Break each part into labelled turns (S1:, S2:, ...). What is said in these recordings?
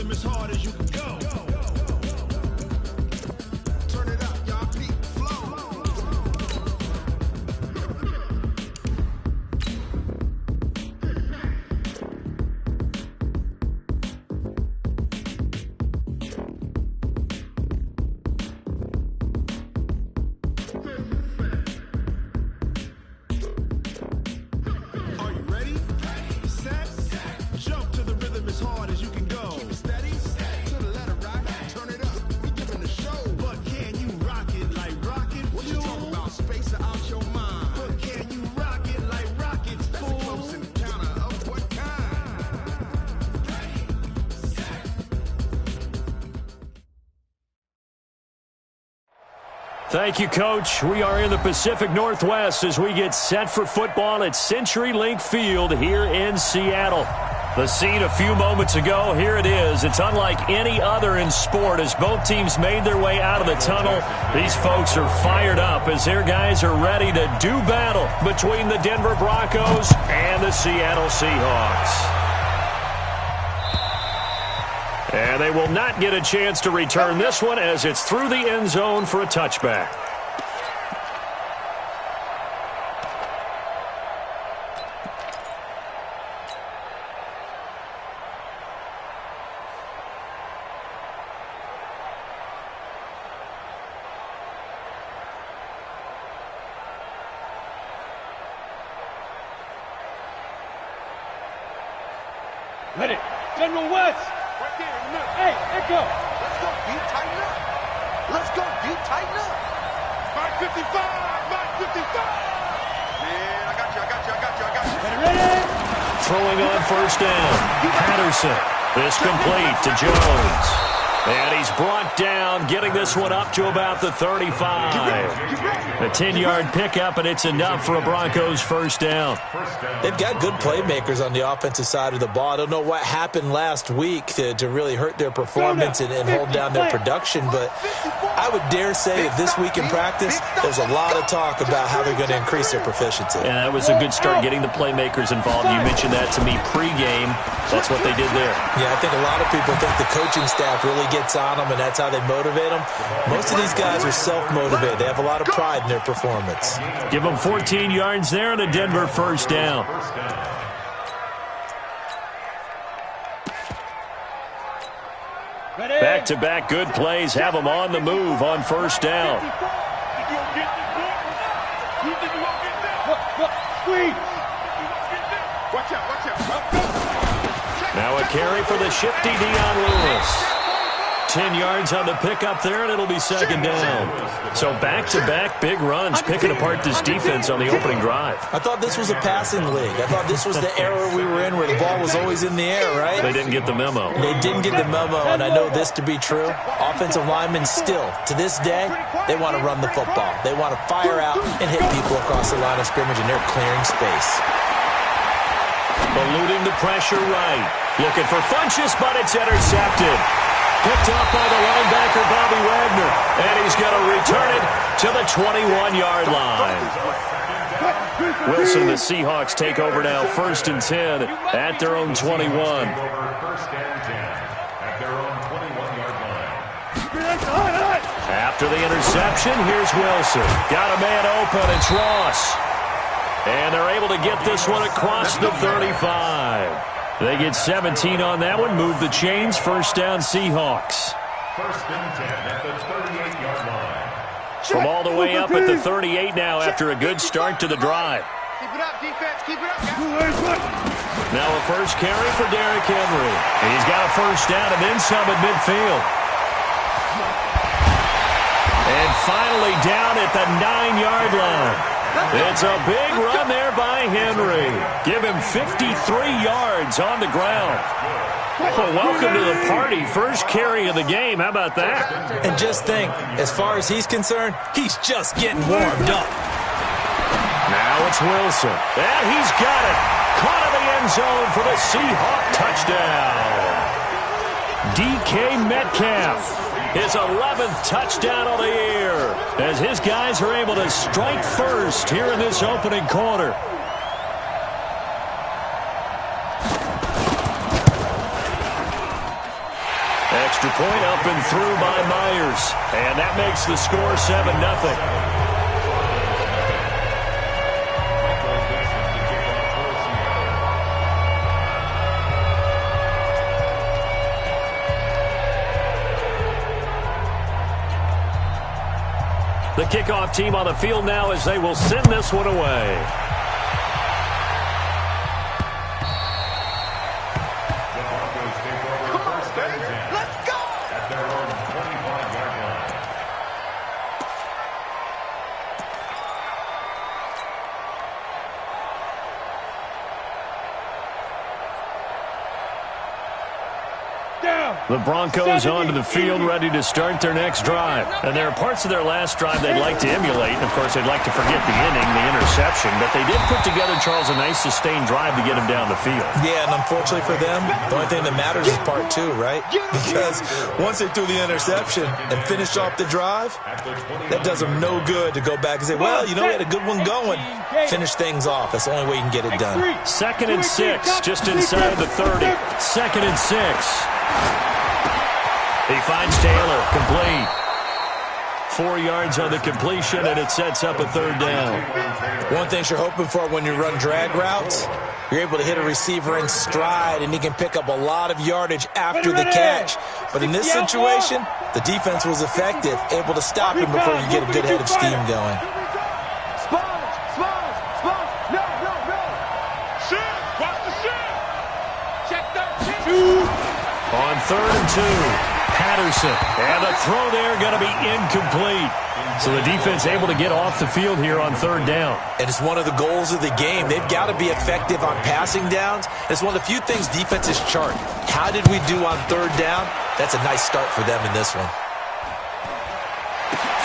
S1: rhythm as hard as you can go. Turn it up, y'all. Peak flow. Are you ready? Set. Jump to the rhythm as hard as you can go. Keep it steady. To the letter, right? Turn it up. We giving the show. But can you rock it like rocket fuel? What you talking about? Space out your mind. But can you rock it like rockets, fool? That's a close encounter of what kind?
S2: Thank you, Coach. We are in the Pacific Northwest as we get set for football at CenturyLink Field here in Seattle. The scene a few moments ago, here it is. It's unlike any other in sport as both teams made their way out of the tunnel. These folks are fired up as their guys are ready to do battle between the Denver Broncos and the Seattle Seahawks. And they will not get a chance to return this one as it's through the end zone for a touchback.
S3: Ready. General West. Right there in the middle. Hey, Echo. Let's go, D. Tighten up. Let's go, D. Tighten up. 555. 555. Man, I got you. Ready.
S2: Throwing on first down. Patterson. This complete to Jones. And he's brought down, getting this one up to about the 35. A 10-yard pickup, and it's enough for a Broncos first down.
S4: They've got good playmakers on the offensive side of the ball. I don't know what happened last week to really hurt their performance and hold down their production, but I would dare say that this week in practice, there's a lot of talk about how they're going to increase their proficiency.
S2: And that was a good start, getting the playmakers involved. You mentioned that to me pregame. That's what they did there.
S4: Yeah, I think a lot of people think the coaching staff really gets on them, and that's how they motivate them. Most of these guys are self-motivated. They have a lot of pride in their performance.
S2: Give them 14 yards there and a Denver first down. Back-to-back good plays have them on the move on first down. Now a carry for the shifty Dion Lewis. 10 yards on the pickup there, and it'll be second down. So back-to-back big runs, picking apart this defense on the opening drive.
S4: I thought this was a passing league. I thought this was the era we were in where the ball was always in the air, right?
S2: They didn't get the memo.
S4: They didn't get the memo, and I know this to be true. Offensive linemen still, to this day, they want to run the football. They want to fire out and hit people across the line of scrimmage, and they're clearing space.
S2: Eluding the pressure right. Looking for Funchess, but it's intercepted. Picked up by the linebacker, Bobby Wagner. And he's going to return it to the 21-yard line. Wilson and the Seahawks take over now, 1st and 10 at their own 21. After the interception, here's Wilson. Got a man open, it's Ross. And they're able to get this one across the 35. They get 17 on that one, move the chains, first down Seahawks.
S5: 1st and 10 at the 38-yard line.
S2: From all the way up at the 38 now after a good start to the drive.
S3: Keep it up, defense. Keep it up.
S2: Now a first carry for Derrick Henry. And he's got a first down and then some at midfield. And finally down at the 9-yard line. It's a big run there by Henry. Give him 53 yards on the ground. Well, welcome to the party. First carry of the game. How about that?
S4: And just think, as far as he's concerned, he's just getting warmed up.
S2: Now it's Wilson. And he's got it. Caught in the end zone for the Seahawk touchdown. DK Metcalf. His 11th touchdown of the year as his guys are able to strike first here in this opening quarter. Extra point up and through by Myers. And that makes the score 7-0. The kickoff team on the field now as they will send this one away.
S5: The Broncos take over first down and 10. Let's go! At their own 25-yard line.
S2: The Broncos onto the field, ready to start their next drive. And there are parts of their last drive they'd like to emulate. Of course, they'd like to forget the inning, the interception. But they did put together, Charles, a nice sustained drive to get him down the field.
S4: Yeah, and unfortunately for them, the only thing that matters is part two, right? Because once they threw the interception and finished off the drive, that does them no good to go back and say, well, you know, we had a good one going. Finish things off. That's the only way you can get it done.
S2: 2nd and 6, just inside the 30. 2nd and 6. He finds Taylor, complete. 4 yards on the completion, and it sets up a 3rd down.
S4: One thing you're hoping for when you run drag routes, you're able to hit a receiver in stride, and he can pick up a lot of yardage after the catch. But in this situation, the defense was effective, able to stop him before you get a good head of steam going.
S2: On 3rd and 2, Patterson. And the throw there going to be incomplete. So the defense able to get off the field here on 3rd down.
S4: And it's one of the goals of the game. They've got to be effective on passing downs. It's one of the few things defenses chart. How did we do on 3rd down? That's a nice start for them in this one.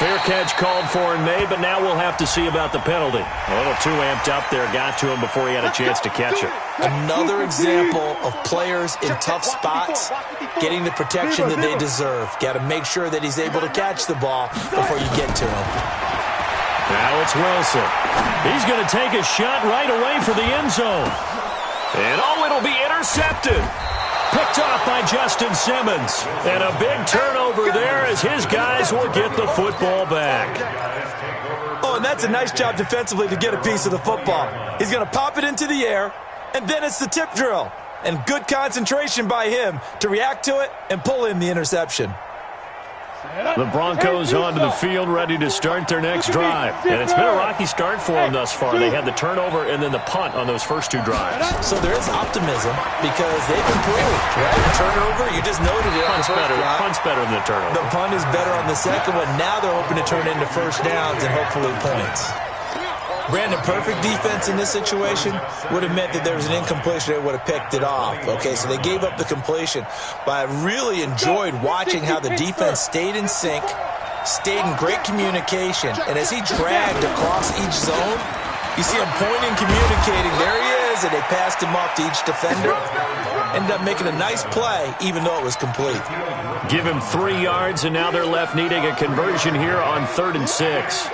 S2: Fair catch called for and made, but now we'll have to see about the penalty. A little too amped up there, got to him before he had a chance to catch it.
S4: Another example of players in tough spots getting the protection that they deserve. Got to make sure that he's able to catch the ball before you get to him.
S2: Now it's Wilson. He's going to take a shot right away for the end zone. And it'll be intercepted. Picked off by Justin Simmons. And a big turnover there as his guys will get the football back.
S4: Oh, and that's a nice job defensively to get a piece of the football. He's going to pop it into the air, and then it's the tip drill. And good concentration by him to react to it and pull in the interception.
S2: The Broncos onto the field, ready to start their next drive. And it's been a rocky start for them thus far. They had the turnover and then the punt on those first 2 drives.
S4: So there is optimism because they've improved, right? The turnover, you just noted it.
S2: Punt's better than the turnover.
S4: The punt is better on the second one. Now they're hoping to turn into first downs and hopefully points. Brandon, perfect defense in this situation would have meant that there was an incompletion. They would have picked it off. Okay, so they gave up the completion. But I really enjoyed watching how the defense stayed in sync, stayed in great communication. And as he dragged across each zone, you see him pointing, communicating. There he is, and they passed him off to each defender. Ended up making a nice play, even though it was complete.
S2: Give him 3 yards, and now they're left needing a conversion here on 3rd and 6.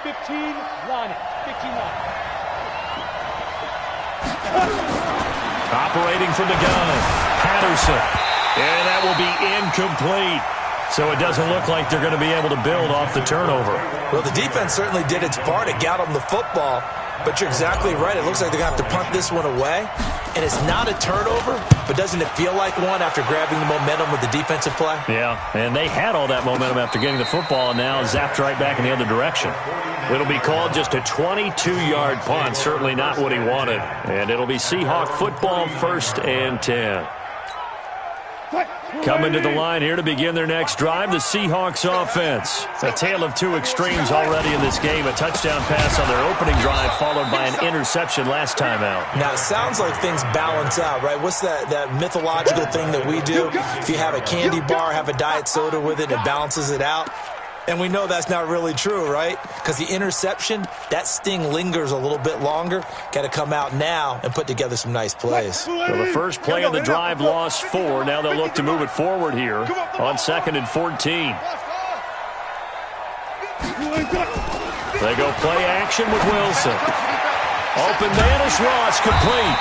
S6: 15-1.
S2: Operating from the gun, Patterson. And that will be incomplete. So it doesn't look like they're going to be able to build off the turnover.
S4: Well, the defense certainly did its part. It got them the football. But you're exactly right. It looks like they're going to have to punt this one away. And it's not a turnover, but doesn't it feel like one after grabbing the momentum with the defensive play?
S2: Yeah, and they had all that momentum after getting the football and now zapped right back in the other direction. It'll be called just a 22-yard punt, certainly not what he wanted. And it'll be Seahawk football, 1st and 10. Coming to the line here to begin their next drive, the Seahawks offense. A tale of 2 extremes already in this game. A touchdown pass on their opening drive followed by an interception last time out.
S4: Now, it sounds like things balance out, right? What's that mythological thing that we do? If you have a candy bar, have a diet soda with it, it balances it out. And we know that's not really true, right? Because the interception, that sting lingers a little bit longer. Got to come out now and put together some nice plays.
S2: Well, the first play of the drive lost 4. Now they'll look to move it forward here on 2nd and 14. They go play action with Wilson. Open man is Ross, complete.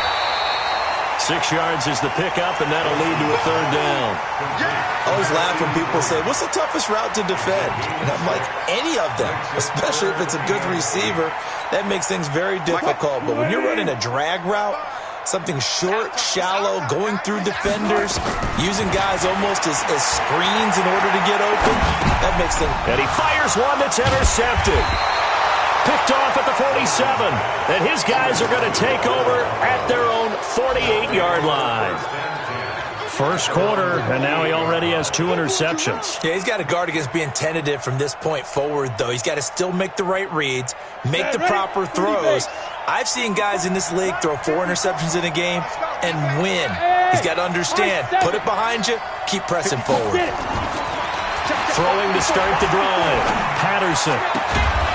S2: 6 yards is the pickup, and that'll lead to a third down.
S4: I always laugh when people say, what's the toughest route to defend? And I'm like, any of them, especially if it's a good receiver. That makes things very difficult. But when you're running a drag route, something short, shallow, going through defenders, using guys almost as screens in order to get open, that makes things...
S2: And he fires one that's intercepted. Picked off at the 47. And his guys are going to take over at their own 48-yard line. First quarter, and now he already has 2 interceptions.
S4: Yeah, he's got to guard against being tentative from this point forward, though. He's got to still make the right reads, make the proper throws. I've seen guys in this league throw 4 interceptions in a game and win. He's got to understand, put it behind you, keep pressing forward.
S2: Throwing to start the drive, Patterson.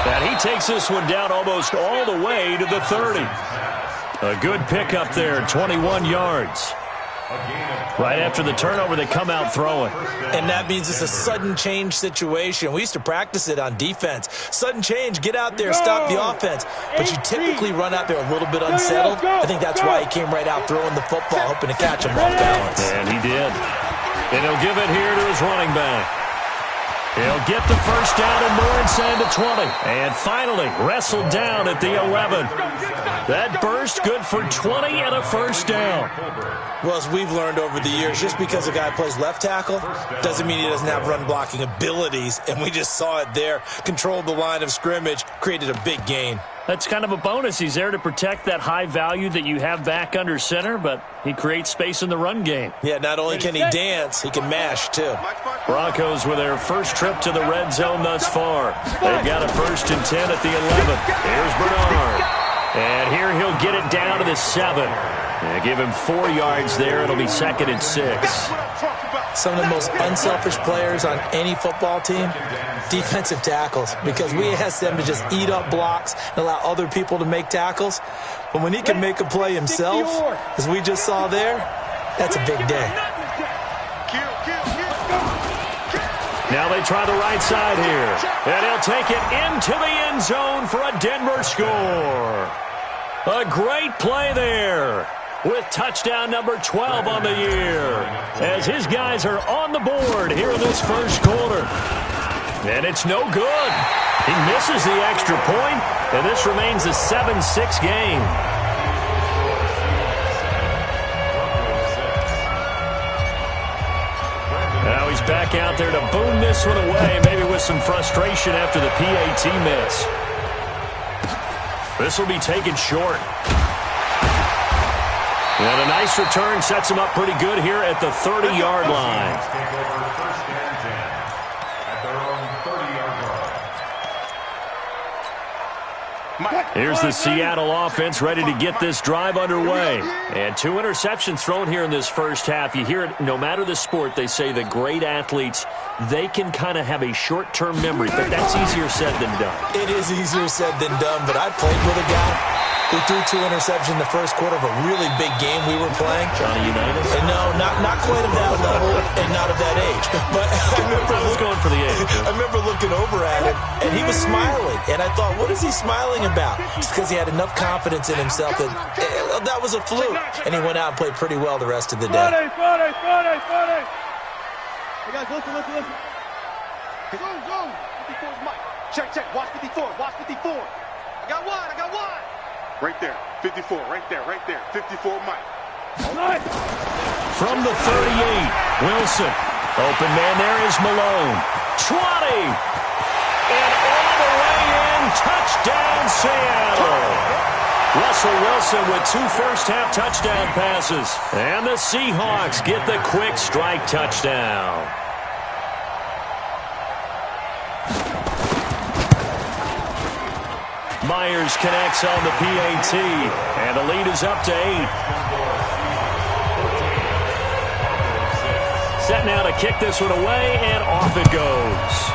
S2: And he takes this one down almost all the way to the 30. A good pickup there, 21 yards. Right after the turnover, they come out throwing.
S4: And that means it's a sudden change situation. We used to practice it on defense. Sudden change, get out there, stop the offense. But you typically run out there a little bit unsettled. I think that's why he came right out throwing the football, hoping to catch him off balance.
S2: And he did. And he'll give it here to his running back. He'll get the first down and more inside the 20. And finally, wrestled down at the 11. That burst good for 20 and a first down.
S4: Well, as we've learned over the years, just because a guy plays left tackle doesn't mean he doesn't have run-blocking abilities. And we just saw it there. Controlled the line of scrimmage, created a big gain.
S2: That's kind of a bonus. He's there to protect that high value that you have back under center, but he creates space in the run game.
S4: Yeah, not only can he dance, he can mash, too.
S2: Broncos with their first trip to the red zone thus far. They've got a 1st and 10 at the 11. Here's Bernard. And here he'll get it down to the 7. And give him 4 yards there. It'll be 2nd and 6.
S4: Some of the most unselfish players on any football team, defensive tackles, because we ask them to just eat up blocks and allow other people to make tackles. But when he can make a play himself, as we just saw there, that's a big day.
S2: Now they try the right side here. And he'll take it into the end zone for a Denver score. A great play there, with touchdown number 12 on the year, as his guys are on the board here in this first quarter. And it's no good. He misses the extra point, and this remains a 7-6 game. Now he's back out there to boom this one away, maybe with some frustration after the PAT miss. This will be taken short. And a nice return sets him up pretty good here at the 30-yard line. Here's the Seattle offense ready to get this drive underway. And 2 interceptions thrown here in this first half. You hear it, no matter the sport, they say the great athletes, they can kind of have a short-term memory, but that's easier said than done.
S4: It is easier said than done, but I played with a guy who threw 2 interceptions in the first quarter of a really big game we were playing.
S2: Johnny Unitas?
S4: And no, not quite of that level and not of that age. But
S2: I was going for the age.
S4: I remember looking over at him, and he was smiling. And I thought, what is he smiling about? It's because he had enough confidence in himself that that was a fluke. And he went out and played pretty well the rest of the day.
S6: Friday. Hey, guys, listen. Go. 54's Mike. Check. Watch 54. I got one.
S3: Right there. 54. Right there. 54 Mike.
S2: From the 38, Wilson. Open man there is Malone. 20. And all the way in. Touchdown, Seattle. Russell Wilson with 2 first-half touchdown passes. And the Seahawks get the quick strike touchdown. Myers connects on the PAT, and the lead is up to 8. Set now to kick this one away, and off it goes.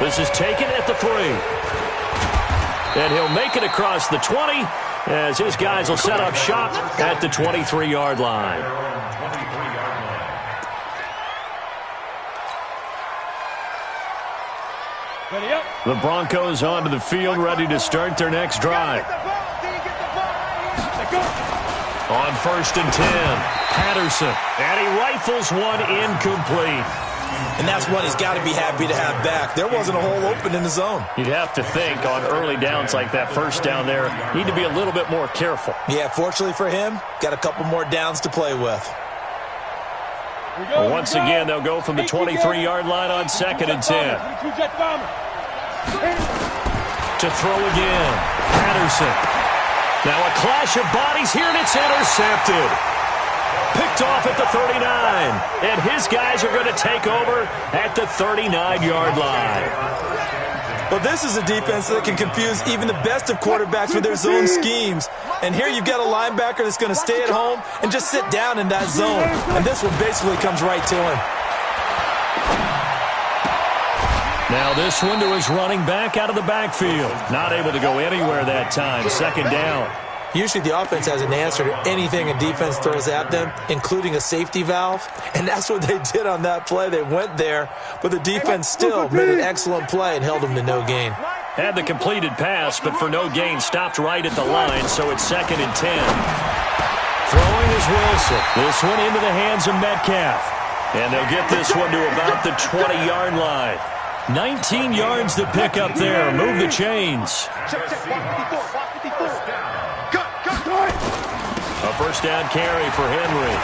S2: This is taken at the 3. And he'll make it across the 20, as his guys will set up shop at the 23-yard line. The Broncos onto the field, ready to start their next drive. On 1st and 10, Patterson. And he rifles one incomplete.
S4: And that's one he's got to be happy to have back. There wasn't a hole open in the zone.
S2: You'd have to think on early downs like that first down there, need to be a little bit more careful.
S4: Yeah, fortunately for him, got a couple more downs to play with.
S2: Once again, they'll go from the 23-yard line on 2nd and 10. To throw again, Patterson. Now a clash of bodies here, and it's intercepted. Picked off at the 39. And his guys are going to take over at the 39-yard line.
S4: Well, this is a defense that can confuse even the best of quarterbacks with their zone schemes. And here you've got a linebacker that's going to stay at home and just sit down in that zone. And this one basically comes right to him.
S2: Now this one to his running back out of the backfield. Not able to go anywhere that time. 2nd down.
S4: Usually the offense has an answer to anything a defense throws at them, including a safety valve. And that's what they did on that play. They went there, but the defense still made an excellent play and held them to no gain.
S2: Had the completed pass, but for no gain, stopped right at the line, so it's 2nd and 10. Throwing is Wilson. This one into the hands of Metcalf. And they'll get this one to about the 20-yard line. 19 yards to pick up there. Move the chains. A 1st down carry for Henry.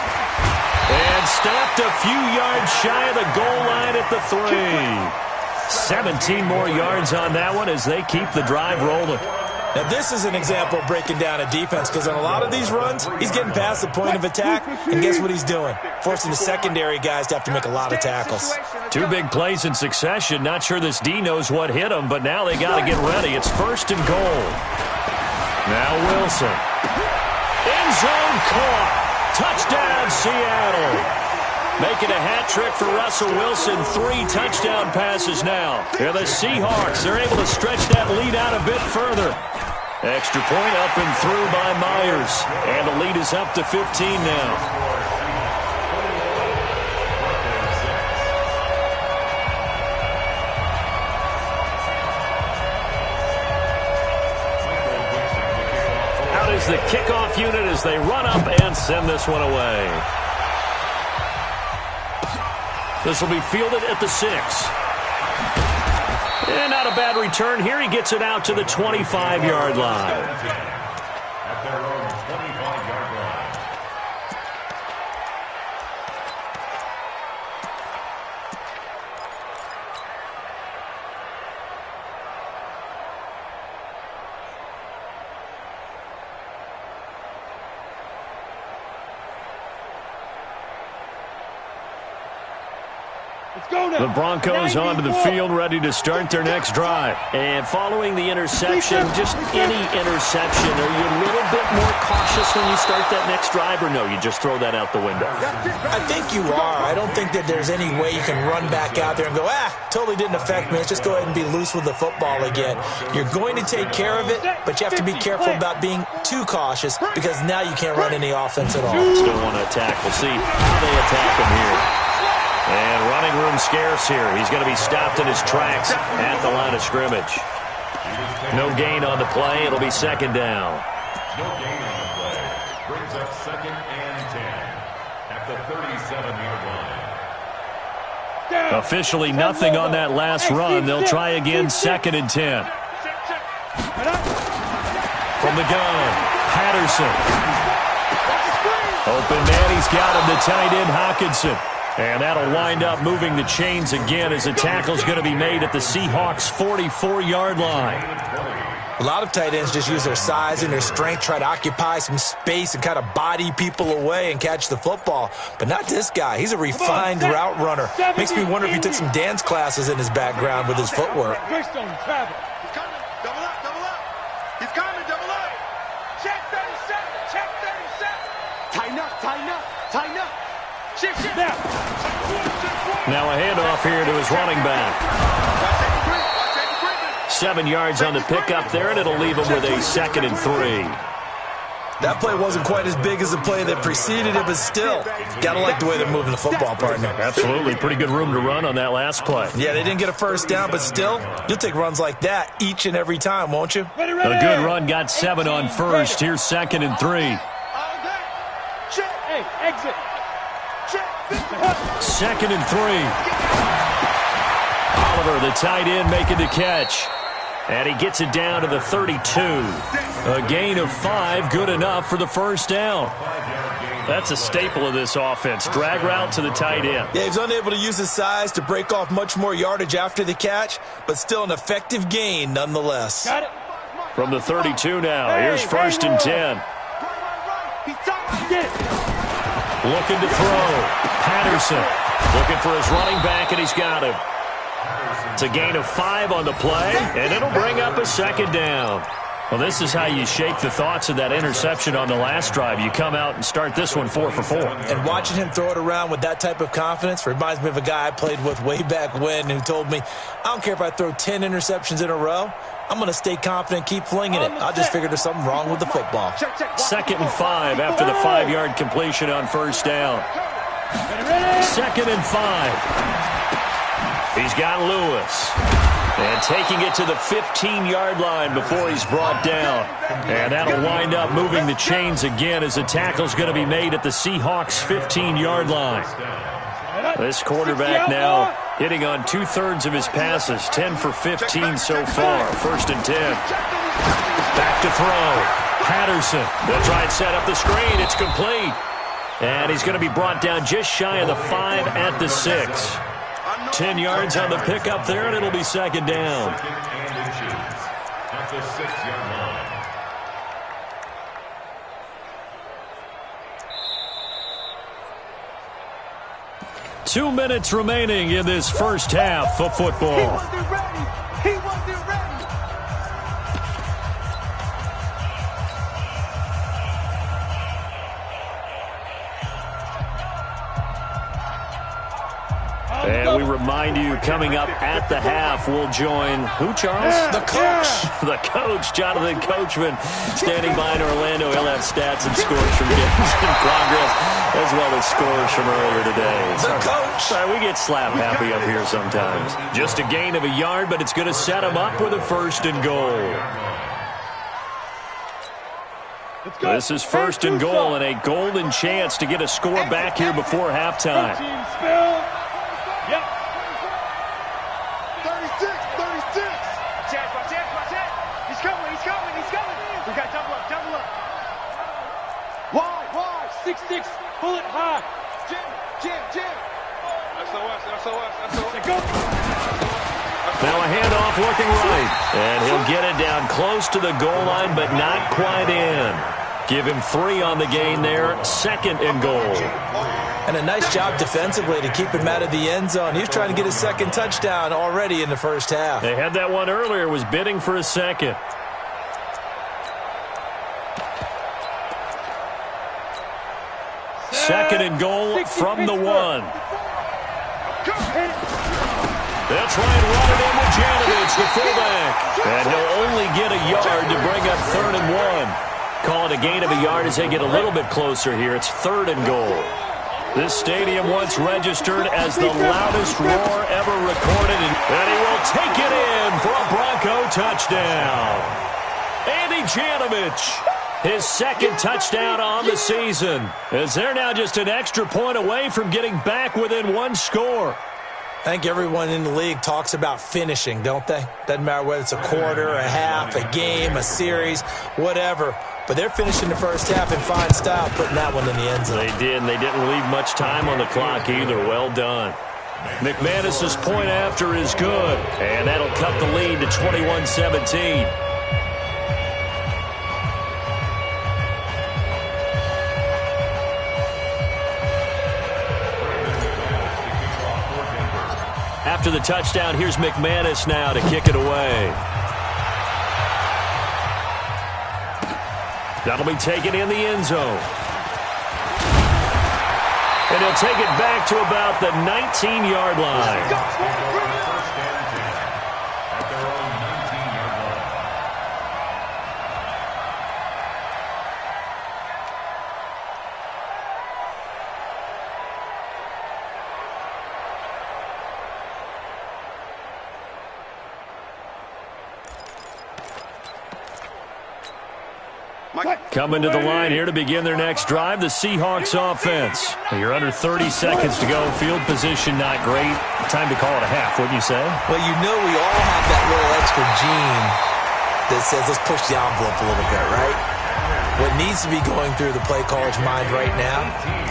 S2: And stopped a few yards shy of the goal line at the 3. 17 more yards on that one as they keep the drive rolling.
S4: Now, this is an example of breaking down a defense because on a lot of these runs, he's getting past the point of attack, and guess what he's doing? Forcing the secondary guys to have to make a lot of tackles.
S2: 2 big plays in succession. Not sure this D knows what hit him, but now they got to get ready. It's 1st and goal. Now Wilson. End zone caught. Touchdown, Seattle. Making a hat trick for Russell Wilson. 3 touchdown passes now. And the Seahawks, they're able to stretch that lead out a bit further. Extra point up and through by Myers. And the lead is up to 15 now. Out is the kickoff unit as they run up and send this one away. This will be fielded at the 6. And not a bad return here. He gets it out to the 25-yard line.
S5: At their own 25-yard line.
S2: The Broncos onto the field, ready to start their next drive. And following the interception, just any interception, are you a little bit more cautious when you start that next drive, or no, you just throw that out the window?
S4: I think you are. I don't think that there's any way you can run back out there and go, totally didn't affect me. Let's just go ahead and be loose with the football again. You're going to take care of it, but you have to be careful about being too cautious because now you can't run any offense at all.
S2: Still want to attack. We'll see how they attack him here. And running room scarce here. He's going to be stopped in his tracks at the line of scrimmage. No gain on the play. It'll be 2nd down.
S5: No gain on the play. Brings up 2nd and 10 at the 37-yard line.
S2: Officially nothing on that last run. They'll try again 2nd and 10. From the gun, Patterson. Open man, he's got him, the tight end Hockenson. And that'll wind up moving the chains again as a tackle's going to be made at the Seahawks' 44-yard line.
S4: A lot of tight ends just use their size and their strength, try to occupy some space and kind of body people away and catch the football. But not this guy. He's a refined route runner. Makes me wonder if he took some dance classes in his background with his footwork.
S6: He's coming. Double up. He's coming. Double up. Check 37. Check 37. Tighten up. Shift.
S2: Now a handoff here to his running back. 7 yards on the pickup there, and it'll leave him with a 2nd and 3.
S4: That play wasn't quite as big as the play that preceded it, but still, gotta like the way they're moving the football, partner.
S2: Absolutely. Pretty good room to run on that last play.
S4: Yeah, they didn't get a first down, but still, you'll take runs like that each and every time, won't you?
S2: A good run got 7 on first. Here's 2nd and 3.
S3: Hey, exit.
S2: 2nd and 3. Oliver, the tight end, making the catch. And he gets it down to the 32. A gain of 5, good enough for the first down. That's a staple of this offense. Drag route to the tight end.
S4: Yeah, he's unable to use his size to break off much more yardage after the catch, but still an effective gain nonetheless.
S3: Got it.
S2: From the 32 now, here's 1st and 10. Looking to throw. Patterson looking for his running back, and he's got him. It's a gain of 5 on the play, and it'll bring up a 2nd down. Well, this is how you shake the thoughts of that interception on the last drive. You come out and start this one 4 for 4.
S4: And watching him throw it around with that type of confidence reminds me of a guy I played with way back when who told me, I don't care if I throw 10 interceptions in a row. I'm going to stay confident, keep flinging it. I just figured there's something wrong with the football.
S2: 2nd and 5 after the 5-yard completion on first down. 2nd and 5. He's got Lewis. And taking it to the 15-yard line before he's brought down. And that'll wind up moving the chains again as the tackle's going to be made at the Seahawks 15-yard line. This quarterback now hitting on 2/3 of his passes, 10 for 15 so far. 1st and 10. Back to throw. Patterson. They'll try and set up the screen. It's complete. And he's going to be brought down just shy of the 5 at the 6. 10 yards on the pickup there, and it'll be 2nd down.
S5: At the 6-yard line.
S2: Two minutes remaining in this first half of football.
S3: He wasn't ready. He wasn't ready.
S2: And we remind you, coming up at the half, we'll join who, Charles?
S4: The coach.
S2: The coach, Jonathan Coachman, standing by in Orlando. He'll have stats and scores from games in progress, as well as scores from earlier today.
S4: The coach.
S2: Sorry, we get slap happy up here sometimes. Just a gain of a yard, but it's going to set him up with a 1st and goal. This is 1st and goal, and a golden chance to get a score back here before halftime.
S3: Yep.
S6: 36, 36. Watch it. He's coming. We got double up.
S3: Wide. 6-6. Pull it high.
S6: Jam. SOS.
S3: Go.
S2: Now a handoff looking right. And he'll get it down close to the goal line, but not quite in. Give him 3 on the gain there. 2nd and goal.
S4: And a nice job defensively to keep him out of the end zone. He was trying to get his 2nd touchdown already in the first half.
S2: They had that one earlier, was bidding for a 2nd. Second and goal from the 1. That's right, running in with Janovich, the fullback. And he'll only get a yard to bring up 3rd and 1. Call it a gain of a yard as they get a little bit closer here. It's 3rd and goal. This stadium once registered as the loudest roar ever recorded, and he will take it in for a Bronco touchdown. Andy Janovich, his 2nd touchdown on the season, as they're now just an extra point away from getting back within 1 score.
S4: I think everyone in the league talks about finishing, don't they? Doesn't matter whether it's a quarter, a half, a game, a series, whatever. But they're finishing the first half in fine style, putting that one in the end zone.
S2: They did, and they didn't leave much time on the clock either. Well done. McManus's point after is good, and that'll cut the lead to 21-17. After the touchdown, here's McManus now to kick it away. That'll be taken in the end zone. And he'll take it back to about the 19-yard line. Coming to the line here to begin their next drive, the Seahawks offense. You're under 30 seconds to go. Field position not great. Time to call it a half, wouldn't you say?
S4: Well, you know we all have that little extra gene that says let's push the envelope a little bit, right? What needs to be going through the play caller's mind right now,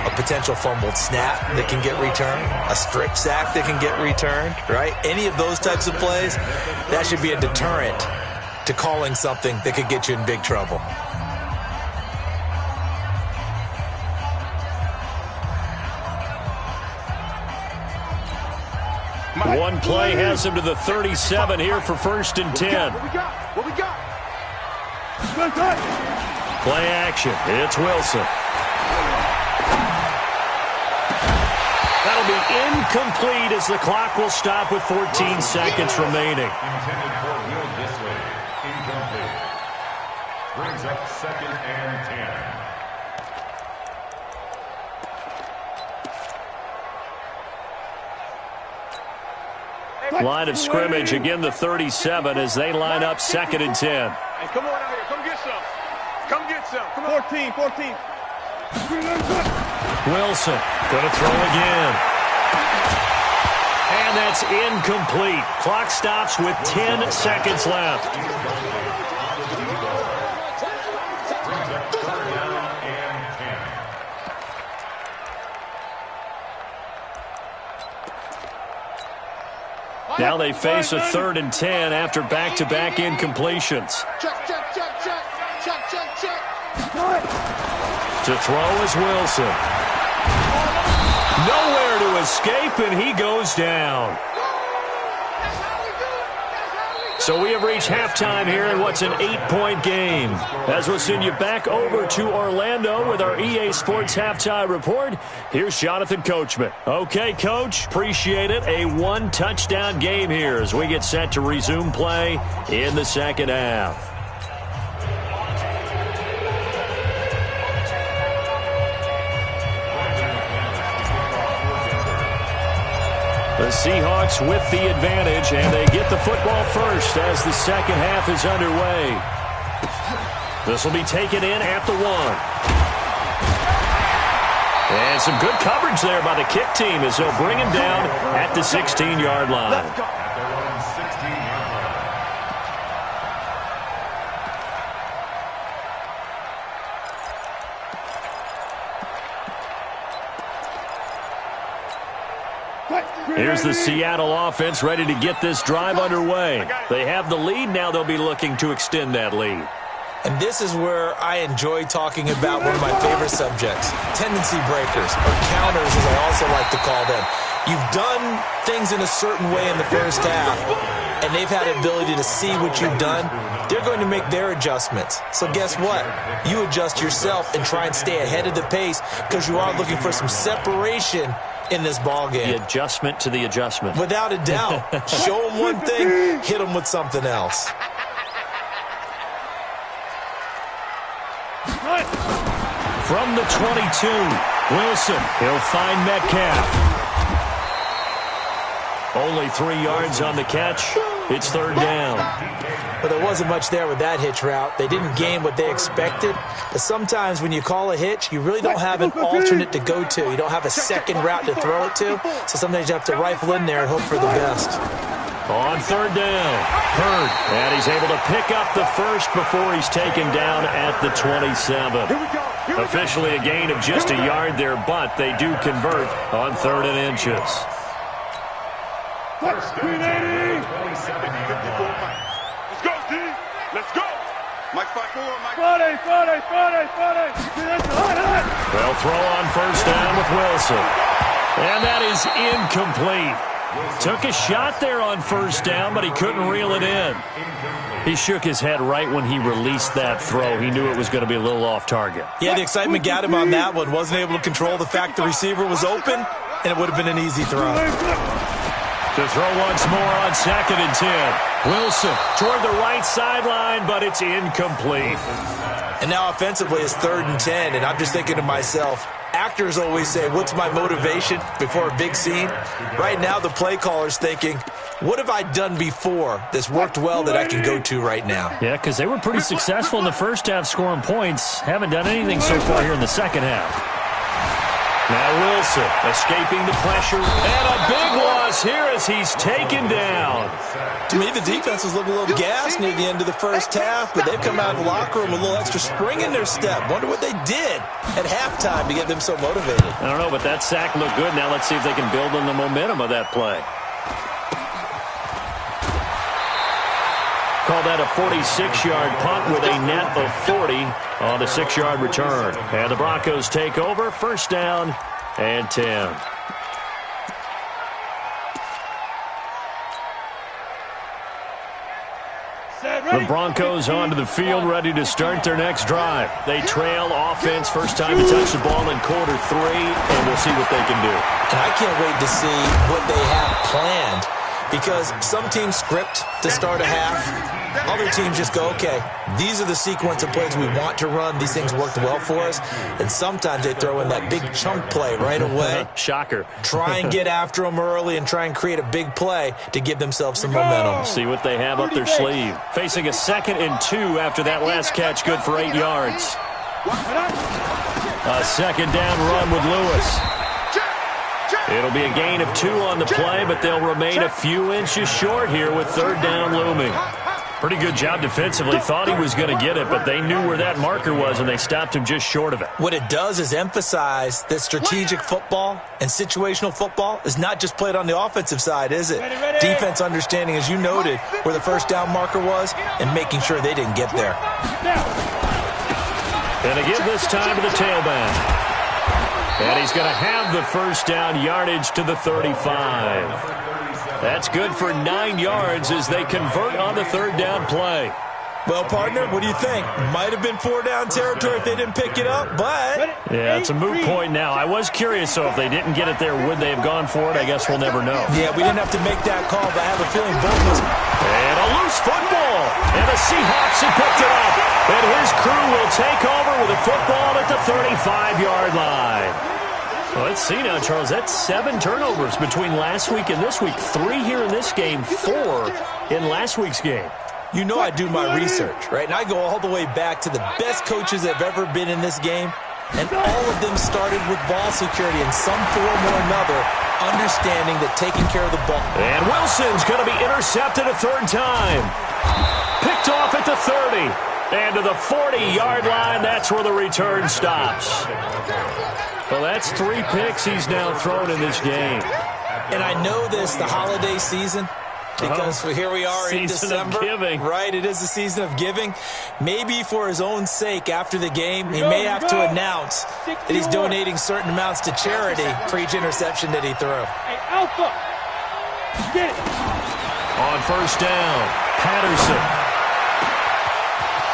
S4: a potential fumbled snap that can get returned, a strip sack that can get returned, right? Any of those types of plays, that should be a deterrent to calling something that could get you in big trouble.
S2: One play has him to the 37 here for 1st and 10.
S6: What we got?
S2: Play action. It's Wilson. That'll be incomplete as the clock will stop with 14 seconds remaining.
S5: Intended for Will Disley. Incomplete. Brings up 2nd and 10.
S2: Line of scrimmage, again the 37 as they line up 2nd and 10.
S6: Hey, come on out here. Come get some. Come get some. Come on. 14.
S2: Wilson going to throw again. And that's incomplete. Clock stops with 10 seconds left. Now they face a 3rd and 10 after back-to-back incompletions.
S6: Check.
S2: To throw is Wilson. Nowhere to escape, and he goes down. So we have reached halftime here in what's an 8-point game. As we'll send you back over to Orlando with our EA Sports Halftime Report, here's Jonathan Coachman. Okay, Coach, appreciate it. A 1-touchdown game here as we get set to resume play in the 2nd half. The Seahawks with the advantage, and they get the football first as the 2nd half is underway. This will be taken in at the 1. And some good coverage there by the kick team as they'll bring him down at the 16-yard line. Here's the Seattle offense ready to get this drive underway. They have the lead. Now they'll be looking to extend that lead.
S4: And this is where I enjoy talking about one of my favorite subjects, tendency breakers, or counters as I also like to call them. You've done things in a certain way in the first half, and they've had the ability to see what you've done. They're going to make their adjustments. So guess what? You adjust yourself and try and stay ahead of the pace because you are looking for some separation in this ball game.
S2: The adjustment to the adjustment.
S4: Without a doubt. Show them one thing, hit them with something else.
S2: From the 22, Wilson. He'll find Metcalf. Only 3 yards on the catch. It's 3rd down.
S4: But there wasn't much there with that hitch route. They didn't gain what they expected. But sometimes when you call a hitch, you really don't have an alternate to go to. You don't have a second route to throw it to. So sometimes you have to rifle in there and hope for the best.
S2: On 3rd down, Hurd. And he's able to pick up the first before he's taken down at the 27. Officially a gain of just a yard there, but they do convert on 3rd and inches.
S5: First and 10, 27.
S6: Let's go, D. Let's go. Mike 5-4, Mike. Friday.
S2: They'll throw on 1st down with Wilson. And that is incomplete. Took a shot there on 1st down, but he couldn't reel it in. He shook his head right when he released that throw. He knew it was going to be a little off target.
S4: Yeah, the excitement got him on that one. Wasn't able to control the fact the receiver was open, and it would have been an easy throw.
S2: To throw once more on 2nd and 10. Wilson toward the right sideline, but it's incomplete.
S4: And now offensively it's 3rd and 10, and I'm just thinking to myself, actors always say, what's my motivation before a big scene? Right now the play caller's thinking, What have I done before that's worked well that I can go to right now?
S2: Yeah, because they were pretty successful in the first half scoring points. Haven't done anything so far here in the second half. Now Wilson escaping the pressure, and a big loss here as he's taken down.
S4: To me, the defense was looking a little gassed near the end of the first half, but they've come out of the locker room with a little extra spring in their step. Wonder what they did at halftime to get them so motivated.
S2: I don't know, but that sack looked good. Now let's see if they can build on the momentum of that play. Call that a 46-yard punt with a net of 40 on the 6-yard return. And the Broncos take over, first down and 10. The Broncos onto the field, ready to start their next drive. They trail offense, first time to touch the ball in quarter 3, and we'll see what they can do.
S4: And I can't wait to see what they have planned, because some teams script to start a half. Other teams just go, okay, these are the sequence of plays we want to run. These things worked well for us. And sometimes they throw in that big chunk play right away.
S2: Shocker.
S4: Try and get after them early and try and create a big play to give themselves some momentum.
S2: See what they have up their sleeve. Facing a 2nd and 2 after that last catch, good for 8 yards. A second down run with Lewis. It'll be a gain of 2 on the play, but they'll remain a few inches short here with third down looming. Pretty good job defensively. Thought he was going to get it, but they knew where that marker was, and they stopped him just short of it.
S4: What it does is emphasize that strategic football and situational football is not just played on the offensive side, is it? Defense understanding, as you noted, where the first down marker was and making sure they didn't get there.
S2: And they give this time to the tailback. And he's going to have the first down yardage to the 35. That's good for 9 yards as they convert on the third down play.
S4: Well, partner, what do you think? Might have been 4-down territory if they didn't pick it up, but...
S2: Yeah, it's a moot point now. I was curious, so if they didn't get it there, would they have gone for it? I guess we'll never know.
S4: Yeah, we didn't have to make that call, but I have a feeling both of us...
S2: And a loose football. And the Seahawks have picked it up. And his crew will take over with a football at the 35-yard line. Well, let's see now, Charles. That's 7 turnovers between last week and this week. 3 here in this game, 4 in last week's game.
S4: You know I do my research, right? And I go all the way back to the best coaches that have ever been in this game. And all of them started with ball security in some form or another, understanding that taking care of the ball.
S2: And Wilson's going to be intercepted a third time. Picked off at the 30. And to the 40-yard line, that's where the return stops. Well, that's 3 picks he's now thrown in this game.
S4: And I know this, the holiday season, because here we are in December.
S2: Giving.
S4: Right, it is the season of giving. Maybe for his own sake after the game, he may have to announce that he's donating certain amounts to charity for each interception that he threw.
S3: Hey, Alpha, get it.
S2: On first down, Patterson.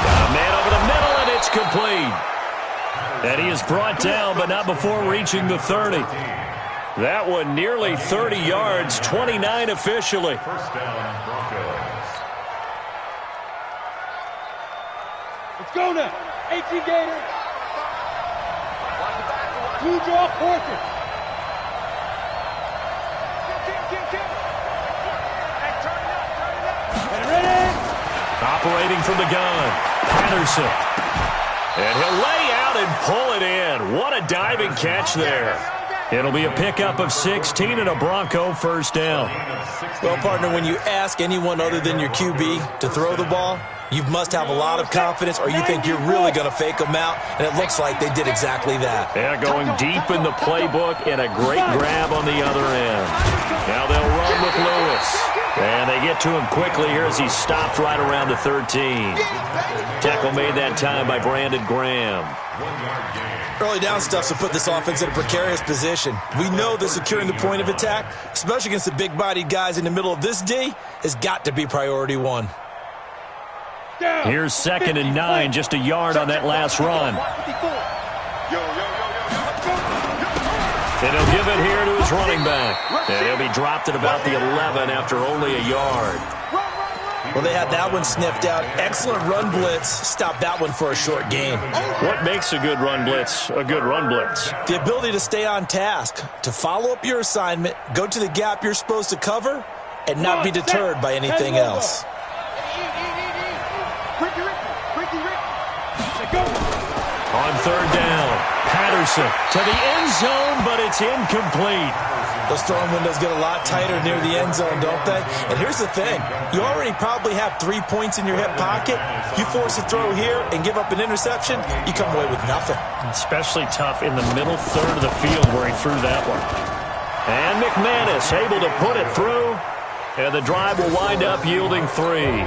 S2: Got a man over the middle, and it's complete. And he is brought down, but not before reaching the 30. That one nearly 30 yards, 29 officially.
S5: First down, Broncos.
S3: Let's go now. 18 Gator. 2 draw portrait. Ready?
S2: Operating from the gun, Patterson. And he'll lay out and pull it in. What a diving catch there. It'll be a pickup of 16 and a Bronco first down.
S4: Well, partner, when you ask anyone other than your QB to throw the ball, you must have a lot of confidence or you think you're really going to fake them out, and it looks like they did exactly that.
S2: Yeah, going deep in the playbook and a great grab on the other end. Now they'll run with Lewis. And they get to him quickly here as he stopped right around the 13. Tackle made that time by Brandon Graham.
S4: Early down stuff will put this offense in a precarious position. We know that securing the point of attack, especially against the big-bodied guys in the middle of this D, has got to be priority 1.
S2: Here's 2nd and 9, just a yard on that last run. And he'll give it here to his running back. And he'll be dropped at about the 11 after only a yard.
S4: Well, they had that one sniffed out. Excellent run blitz. Stopped that one for a short gain.
S2: What makes a good run blitz a good run blitz?
S4: The ability to stay on task, to follow up your assignment, go to the gap you're supposed to cover, and not be deterred by anything else.
S2: On third down, Patterson to the end zone, but it's incomplete.
S4: Those throwing windows get a lot tighter near the end zone, don't they? And here's the thing. You already probably have 3 points in your hip pocket. You force a throw here and give up an interception, you come away with nothing.
S2: Especially tough in the middle third of the field where he threw that one. And McManus able to put it through, and the drive will wind up yielding 3.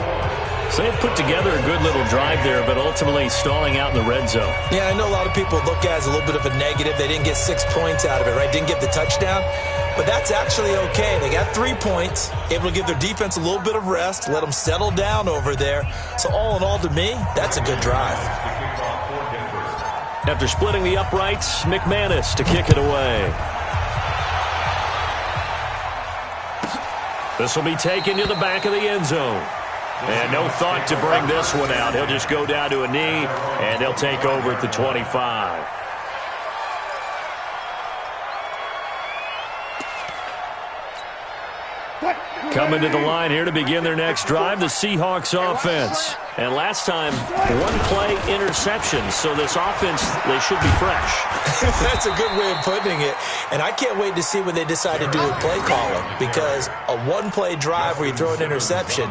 S2: So they've put together a good little drive there, but ultimately stalling out in the red zone.
S4: Yeah, I know a lot of people look at it as a little bit of a negative. They didn't get 6 points out of it, right? Didn't get the touchdown. But that's actually okay. They got 3 points, able to give their defense a little bit of rest, let them settle down over there. So all in all, to me, that's a good drive.
S2: After splitting the uprights, McManus to kick it away. This will be taken to the back of the end zone. And no thought to bring this one out. He'll just go down to a knee, and they'll take over at the 25. Coming to the line here to begin their next drive, the Seahawks offense. And last time, 1-play interception. So this offense, they should be fresh.
S4: That's a good way of putting it. And I can't wait to see what they decide to do with play calling. Because a 1-play drive where you throw an interception,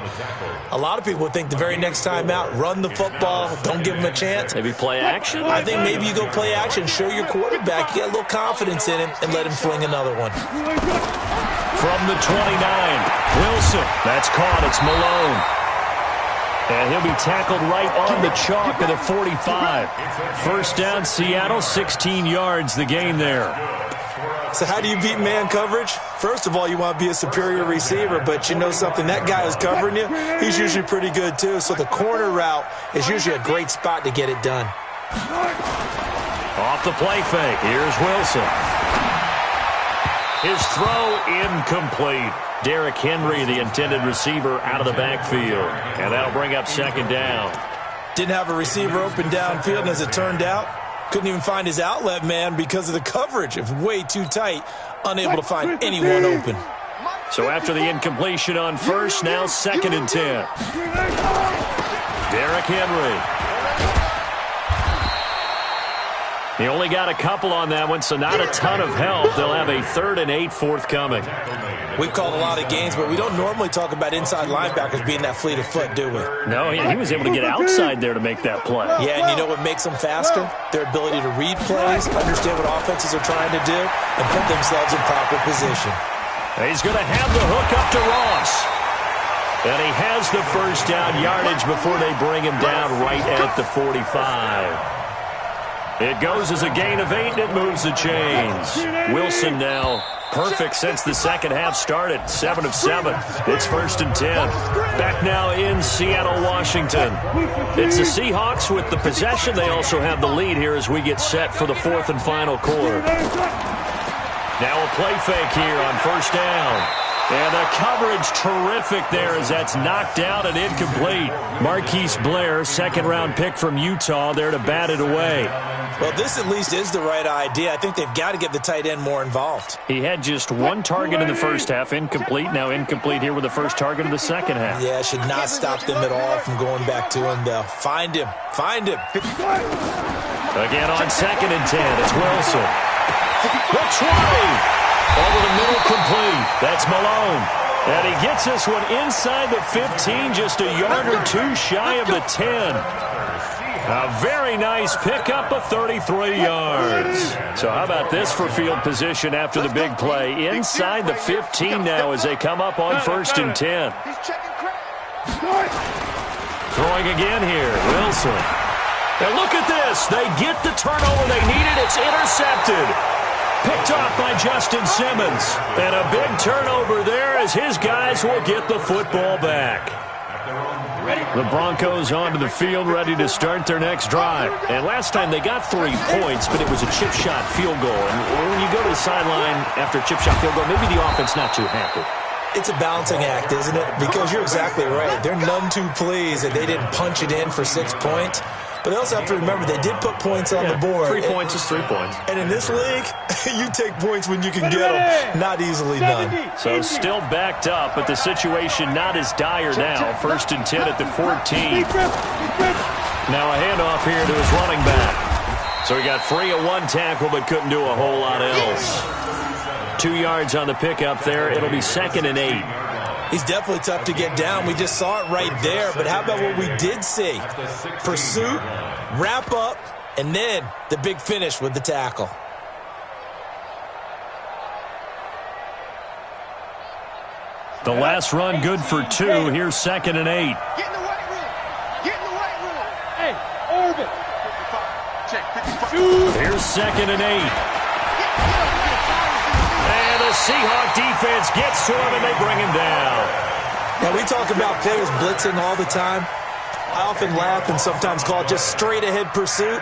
S4: a lot of people would think the very next time out, run the football, don't give them a chance.
S2: Maybe play action?
S4: I think maybe you go play action, show your quarterback, get a little confidence in him, and let him fling another one.
S2: From the 29, Wilson. That's caught. It's Malone. And he'll be tackled right on the chalk of the 45. First down, Seattle, 16 yards the gain there.
S4: So how do you beat man coverage? First of all, you want to be a superior receiver, but you know something, that guy who's covering you, he's usually pretty good too. So the corner route is usually a great spot to get it done.
S2: Off the play fake, here's Wilson. His throw incomplete. Derrick Henry, the intended receiver, out of the backfield. And that'll bring up second down.
S4: Didn't have a receiver open downfield, and as it turned out, couldn't even find his outlet man because of the coverage. It was way too tight, unable to find anyone open.
S2: So after the incompletion on first, now 2nd and 10. Derrick Henry. He only got a couple on that one, so not a ton of help. They'll have a 3rd and 8 forthcoming.
S4: We've called a lot of games, but we don't normally talk about inside linebackers being that fleet of foot, do we?
S2: No, he was able to get outside there to make that play.
S4: Yeah, and you know what makes them faster? Their ability to read plays, understand what offenses are trying to do, and put themselves in proper position.
S2: He's going to have the hook up to Ross. And he has the first down yardage before they bring him down right at the 45. It goes as a gain of 8, and it moves the chains. Wilson now perfect since the second half started. 7 of 7. It's 1st and 10. Back now in Seattle, Washington. It's the Seahawks with the possession. They also have the lead here as we get set for the 4th and final quarter. Now a play fake here on first down. And the coverage terrific there as that's knocked out and incomplete. Marquise Blair, 2nd-round pick from Utah, there to bat it away.
S4: Well, this at least is the right idea. I think they've got to get the tight end more involved.
S2: He had just 1 target in the first half, incomplete. Now incomplete here with the first target of the second half.
S4: Yeah, it should not stop them at all from going back to him, though. Find him. Find him.
S2: Again on 2nd and 10, it's Wilson. The try. Over the middle, complete. That's Malone. And he gets this one inside the 15, just a yard or 2 shy of the 10. A very nice pickup of 33 yards. So how about this for field position after the big play? Inside the 15 now as they come up on 1st and 10. Throwing again here, Wilson. And look at this. They get the turnover they needed. It's intercepted. Picked off by Justin Simmons. And a big turnover there as his guys will get the football back. The Broncos onto the field ready to start their next drive. And last time they got 3 points, but it was a chip shot field goal. And when you go to the sideline after a chip shot field goal, maybe the offense not too happy.
S4: It's a balancing act, isn't it? Because you're exactly right. They're none too pleased that they didn't punch it in for 6 points. But they also have to remember they did put points on the board.
S2: 3 points is 3 points.
S4: And in this league, you take points when you can get them. Not easily done.
S2: So still backed up, but the situation not as dire now. 1st and 10 at the 14. Now a handoff here to his running back. So he got free of one tackle, but couldn't do a whole lot else. 2 yards on the pickup there. It'll be 2nd and 8.
S4: He's definitely tough to get down. We just saw it right there. But how about what we did see? Pursuit, wrap up, and then the big finish with the tackle.
S2: The last run good for 2. Here's 2nd and 8.
S6: Get in the right room. Get in the right room.
S3: Hey, orbit.
S6: 55. Check 55.
S2: Here's 2nd and 8. And the Seahawks defense gets to him, and they bring him down.
S4: Now, we talk about players blitzing all the time. I often laugh and sometimes call it just straight-ahead pursuit.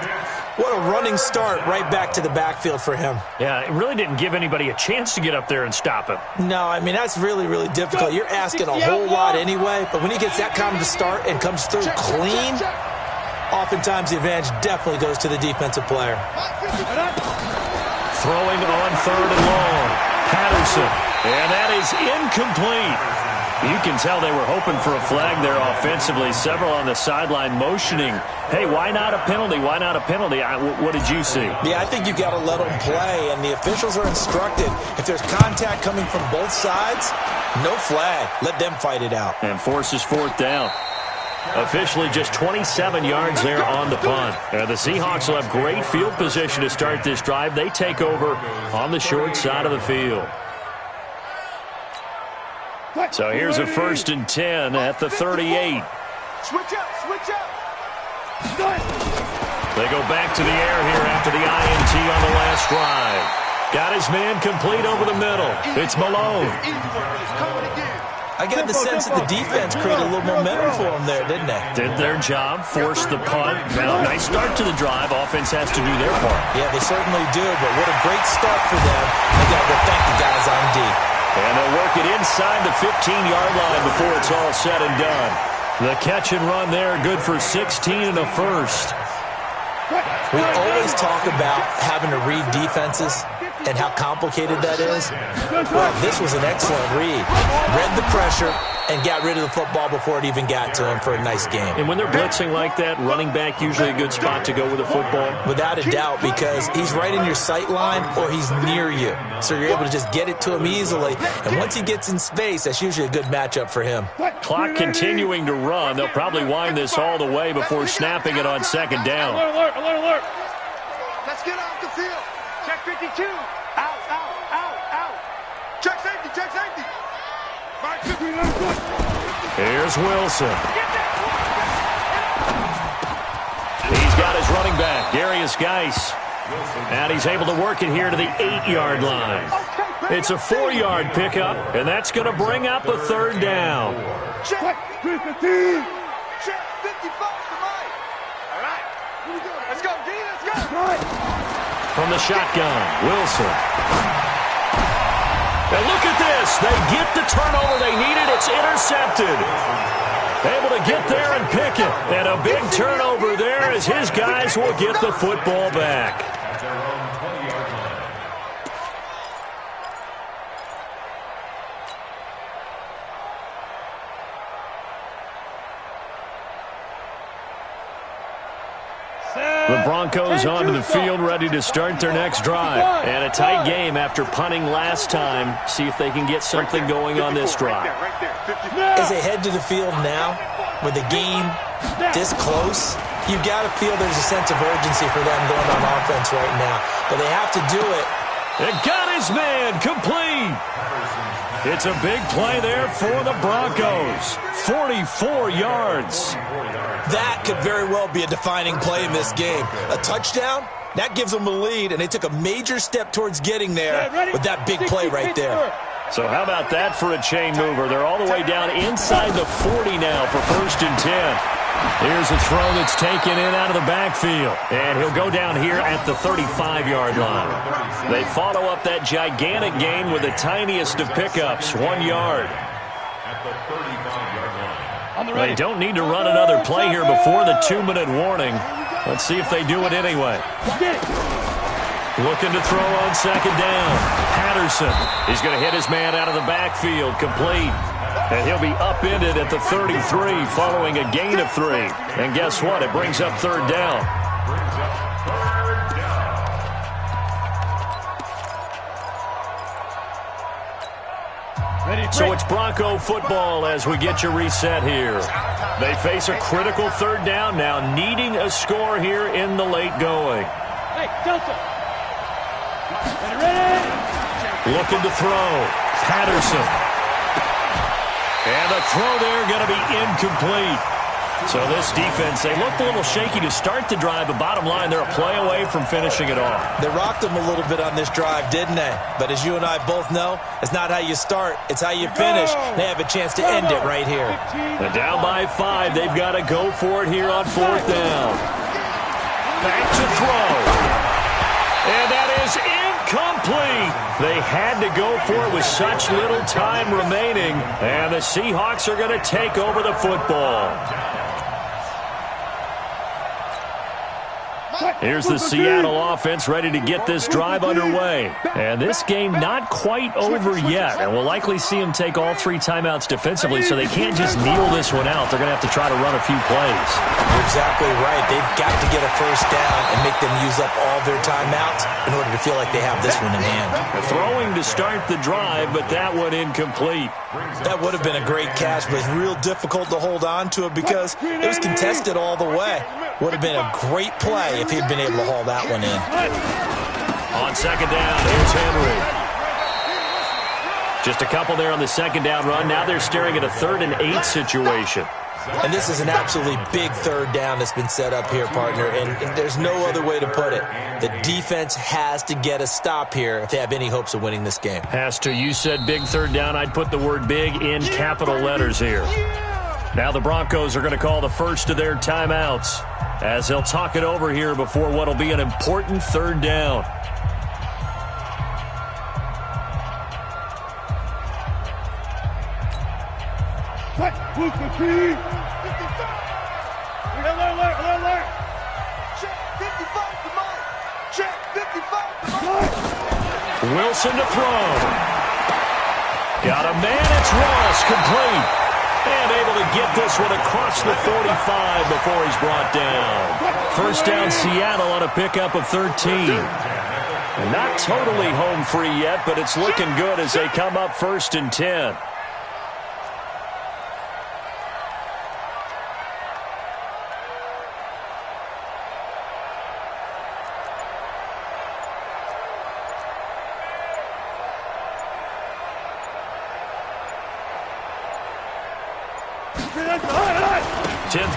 S4: What a running start right back to the backfield for him.
S2: Yeah, it really didn't give anybody a chance to get up there and stop him.
S4: No, I mean, that's really, really difficult. You're asking a whole lot anyway, but when he gets that kind of a start and comes through clean, oftentimes the advantage definitely goes to the defensive player.
S2: Throwing on 3rd and long. Patterson. And that is incomplete. You can tell they were hoping for a flag there offensively. Several on the sideline motioning, hey, why not a penalty? Why not a penalty? What did you see?
S4: Yeah, I think you got to let them play, and the officials are instructed. If there's contact coming from both sides, no flag. Let them fight it out.
S2: And forces 4th down. Officially just 27 yards there on the punt. The Seahawks will have great field position to start this drive. They take over on the short side of the field. So here's a 1st and 10 at the 38.
S6: Switch up, switch up.
S2: They go back to the air here after the INT on the last drive. Got his man complete over the middle. It's Malone.
S4: I got the sense that the defense created a little momentum for them there, didn't they?
S2: Did their job, forced the punt. Now, nice start to the drive. Offense has to do their part.
S4: Yeah, they certainly do, but what a great start for them. They got to thank the guys on D.
S2: And they'll work it inside the 15-yard line before it's all said and done. The catch and run there, good for 16 and a first.
S4: We always talk about having to read defenses and how complicated that is. Well, this was an excellent read. Read the pressure and got rid of the football before it even got to him for a nice game.
S2: And when they're blitzing like that, running back usually a good spot to go with the football?
S4: Without a doubt, because he's right in your sight line or he's near you. So you're able to just get it to him easily. And once he gets in space, that's usually a good matchup for him.
S2: Clock continuing to run. They'll probably wind this all the way before snapping it on 2nd down.
S3: Alert, alert, alert.
S6: Let's get off the field. Check 52. Out. Check safety, check safety.
S2: Here's Wilson. He's got his running back, Darius Geis. And he's able to work it here to the 8-yard line. It's a 4-yard pickup, and that's going to bring up a 3rd down.
S6: Check 55 to Mike. All right. Let's go, D, let's go.
S2: From the shotgun, Wilson. And look at this. They get the turnover they needed. It's intercepted. Able to get there and pick it. And a big turnover there as his guys will get the football back. The Broncos onto the field, ready to start their next drive. And a tight game after punting last time. See if they can get something going on this drive.
S4: As they head to the field now, with the game this close, you've got to feel there's a sense of urgency for them going on offense right now. But they have to do it.
S2: And got his man complete. It's a big play there for the Broncos. 44 yards.
S4: That could very well be a defining play in this game. A touchdown, that gives them a lead, and they took a major step towards getting there with that big play right there.
S2: So how about that for a chain mover? They're all the way down inside the 40 now for 1st and 10. Here's a throw that's taken in out of the backfield. And he'll go down here at the 35-yard line. They follow up that gigantic gain with the tiniest of pickups, 1 yard. They don't need to run another play here before the 2-minute warning. Let's see if they do it anyway. Looking to throw on second down. Patterson. He's going to hit his man out of the backfield. Complete. And he'll be upended at the 33 following a gain of 3. And guess what? It brings up third down. So it's Bronco football as we get you reset here. They face a critical third down now, needing a score here in the late going.
S3: Hey, Delta.
S2: Looking to throw. Patterson. And the throw there going to be incomplete. So this defense, they looked a little shaky to start the drive, but bottom line, they're a play away from finishing it off.
S4: They rocked them a little bit on this drive, didn't they? But as you and I both know, it's not how you start, it's how you finish. They have a chance to end it right here.
S2: And down by 5, they've got to go for it here on fourth down. Back to throw. And that is incomplete. They had to go for it with such little time remaining. And the Seahawks are going to take over the football. Here's the Seattle offense ready to get this drive underway. And this game not quite over yet. And we'll likely see them take all 3 timeouts defensively, so they can't just kneel this one out. They're going to have to try to run a few plays.
S4: You're exactly right. They've got to get a first down and make them use up all their timeouts in order to feel like they have this one in hand.
S2: Throwing to start the drive, but that one incomplete.
S4: That would have been a great catch, but it's real difficult to hold on to it because it was contested all the way. Would have been a great play if he'd been able to haul that one in.
S2: On second down, here's Henry. Just a couple there on the second down run. Now they're staring at a 3rd and 8 situation.
S4: And this is an absolutely big third down that's been set up here, partner, and there's no other way to put it. The defense has to get a stop here if they have any hopes of winning this game.
S2: Has to. You said big third down. I'd put the word big in capital letters here. Now the Broncos are going to call the first of their timeouts as they'll talk it over here before what will be an important third down.
S6: Alert. Check 55 to Mike. Check 55 to Mike.
S2: Wilson to throw. Got a man. It's Ross. Complete. And able to get this one across the 45 before he's brought down. First down, Seattle on a pickup of 13. Not totally home free yet, but it's looking good as they come up 1st and 10.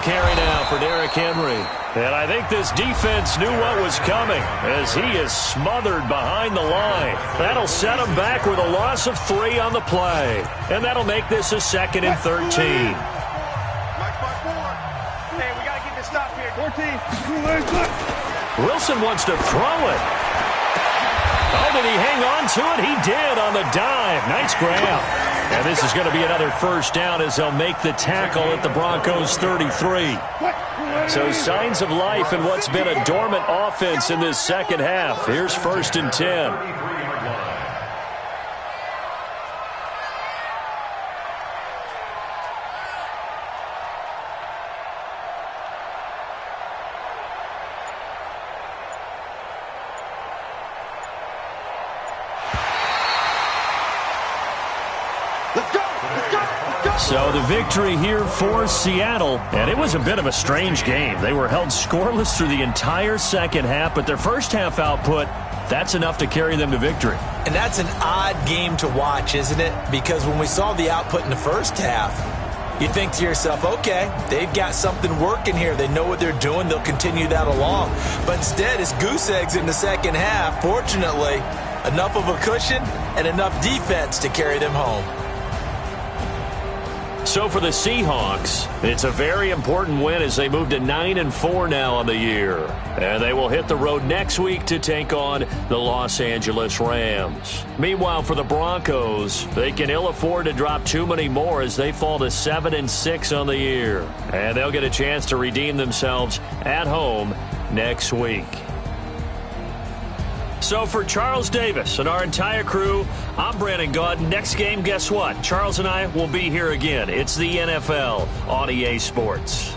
S2: Carry now for Derrick Henry. And I think this defense knew what was coming as he is smothered behind the line. That'll set him back with a loss of 3 on the play. And that'll make this a 2nd and 13.
S6: Hey, we got to get this stop here. 14.
S2: Wilson wants to throw it. Oh, did he hang on to it? He did on the dive. Nice grab. And this is going to be another first down as they'll make the tackle at the Broncos 33. So signs of life in what's been a dormant offense in this second half. Here's 1st and 10. So the victory here for Seattle, and it was a bit of a strange game. They were held scoreless through the entire second half, but their first half output, that's enough to carry them to victory.
S4: And that's an odd game to watch, isn't it? Because when we saw the output in the first half, you think to yourself, okay, they've got something working here. They know what they're doing. They'll continue that along. But instead, it's goose eggs in the second half. Fortunately, enough of a cushion and enough defense to carry them home.
S2: So for the Seahawks, it's a very important win as they move to 9-4 now on the year. And they will hit the road next week to take on the Los Angeles Rams. Meanwhile, for the Broncos, they can ill afford to drop too many more as they fall to 7-6 on the year. And they'll get a chance to redeem themselves at home next week. So for Charles Davis and our entire crew, I'm Brandon Gaud. Next game, guess what? Charles and I will be here again. It's the NFL on EA Sports.